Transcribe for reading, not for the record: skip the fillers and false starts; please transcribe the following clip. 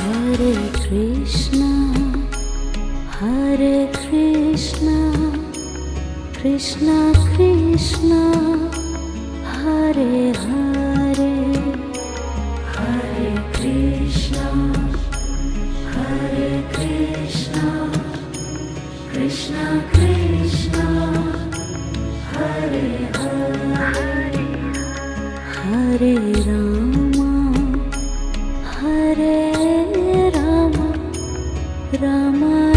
Hare Krishna, Hare Krishna, Krishna Krishna, Hare Hare, Hare Krishna, Hare Krishna, Krishna Krishna, Hare Hare, Hare Rama, Hare Rama, Rama